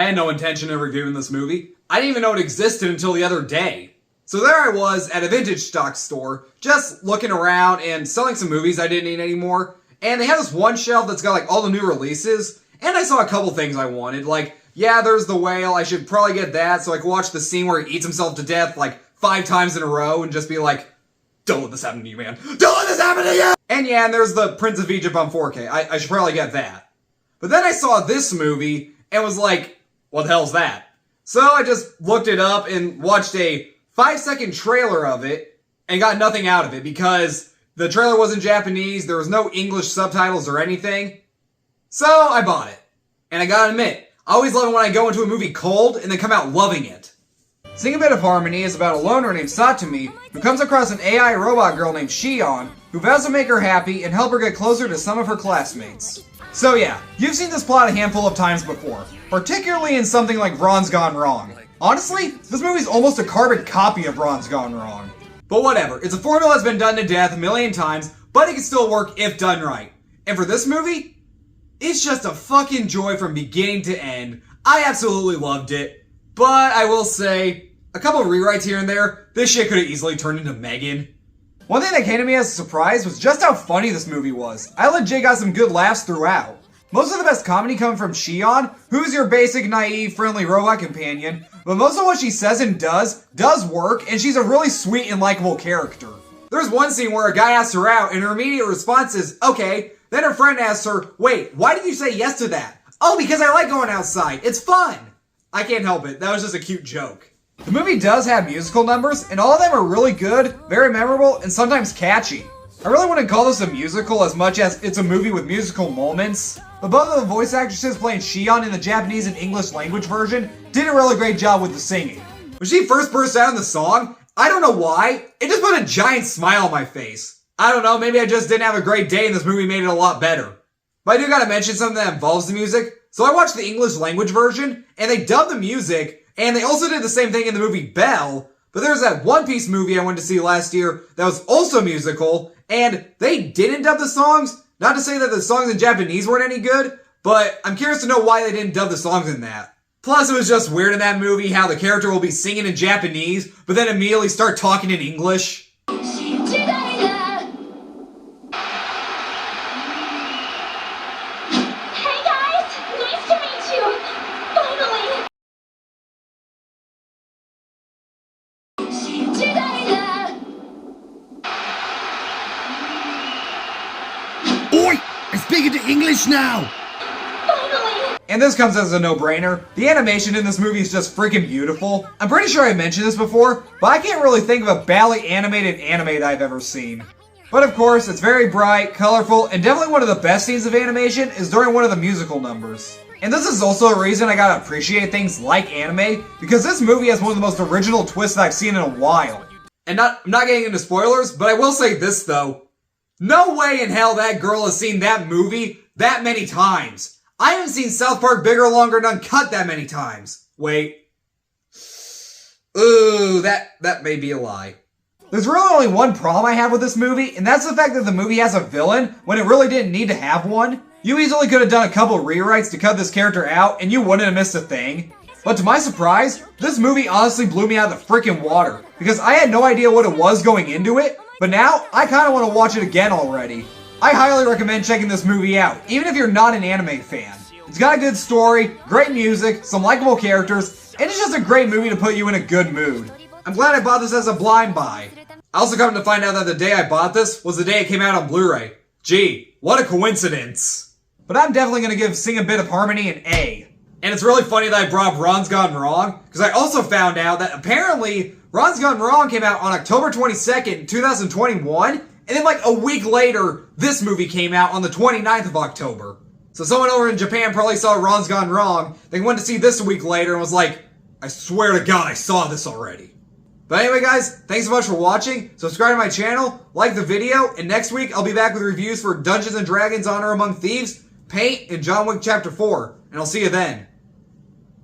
I had no intention of reviewing this movie. I didn't even know it existed until the other day. So there I was at a vintage stock store, just looking around and selling some movies I didn't need anymore. And they had this one shelf that's got like all the new releases. And I saw a couple things I wanted. Like, yeah, there's The Whale. I should probably get that so I can watch the scene where he eats himself to death like 5 times in a row and just be like, don't let this happen to you, man. Don't let this happen to you! And yeah, and there's the Prince of Egypt on 4K. I should probably get that. But then I saw this movie and was like, what the hell's that? So I just looked it up and watched a 5-second trailer of it and got nothing out of it because the trailer wasn't Japanese, there was no English subtitles or anything. So I bought it. And I gotta admit, I always love it when I go into a movie cold and then come out loving it. Sing a Bit of Harmony is about a loner named Satumi who comes across an AI robot girl named Shion who vows to make her happy and help her get closer to some of her classmates. So yeah, you've seen this plot a handful of times before, particularly in something like Ron's Gone Wrong. Honestly, this movie's almost a carbon copy of Ron's Gone Wrong. But whatever, it's a formula that's been done to death a million times, but it can still work if done right. And for this movie, it's just a fucking joy from beginning to end. I absolutely loved it. But I will say, a couple of rewrites here and there, this shit could have easily turned into Megan. One thing that came to me as a surprise was just how funny this movie was. I legit got some good laughs throughout. Most of the best comedy come from Shion, who's your basic, naive, friendly robot companion, but most of what she says and does work, and she's a really sweet and likable character. There's one scene where a guy asks her out, and her immediate response is, okay. Then her friend asks her, wait, why did you say yes to that? Oh, because I like going outside. It's fun. I can't help it. That was just a cute joke. The movie does have musical numbers, and all of them are really good, very memorable, and sometimes catchy. I really wouldn't call this a musical as much as it's a movie with musical moments, but both of the voice actresses playing Shion in the Japanese and English language version did a really great job with the singing. When she first burst out in the song, I don't know why, it just put a giant smile on my face. I don't know, maybe I just didn't have a great day and this movie made it a lot better. But I do gotta mention something that involves the music. So I watched the English language version, and they dubbed the music, and they also did the same thing in the movie Belle. But there's that One Piece movie I went to see last year that was also musical, and they didn't dub the songs. Not to say that the songs in Japanese weren't any good, but I'm curious to know why they didn't dub the songs in that. Plus, it was just weird in that movie how the character will be singing in Japanese, but then immediately start talking in English. Oi! I'm speaking to English now! Finally! And this comes as a no-brainer. The animation in this movie is just freaking beautiful. I'm pretty sure I mentioned this before, but I can't really think of a badly animated anime that I've ever seen. But of course, it's very bright, colorful, and definitely one of the best scenes of animation is during one of the musical numbers. And this is also a reason I gotta appreciate things like anime, because this movie has one of the most original twists I've seen in a while. And I'm not getting into spoilers, but I will say this though. No way in hell that girl has seen that movie that many times. I haven't seen South Park Bigger, Longer, and Uncut that many times. Wait. Ooh, that may be a lie. There's really only one problem I have with this movie, and that's the fact that the movie has a villain when it really didn't need to have one. You easily could have done a couple rewrites to cut this character out, and you wouldn't have missed a thing. But to my surprise, this movie honestly blew me out of the freaking water, because I had no idea what it was going into it, but now I kind of want to watch it again already. I highly recommend checking this movie out, even if you're not an anime fan. It's got a good story, great music, some likable characters, and it's just a great movie to put you in a good mood. I'm glad I bought this as a blind buy. I also come to find out that the day I bought this was the day it came out on Blu-ray. Gee, what a coincidence. But I'm definitely going to give Sing a Bit of Harmony an A. And it's really funny that I brought up Ron's Gone Wrong, because I also found out that apparently Ron's Gone Wrong came out on October 22nd, 2021, and then like a week later, this movie came out on the 29th of October. So someone over in Japan probably saw Ron's Gone Wrong, they went to see this a week later and was like, I swear to God I saw this already. But anyway guys, thanks so much for watching, subscribe to my channel, like the video, and next week I'll be back with reviews for Dungeons & Dragons Honor Among Thieves, Paint, and John Wick Chapter 4, and I'll see you then.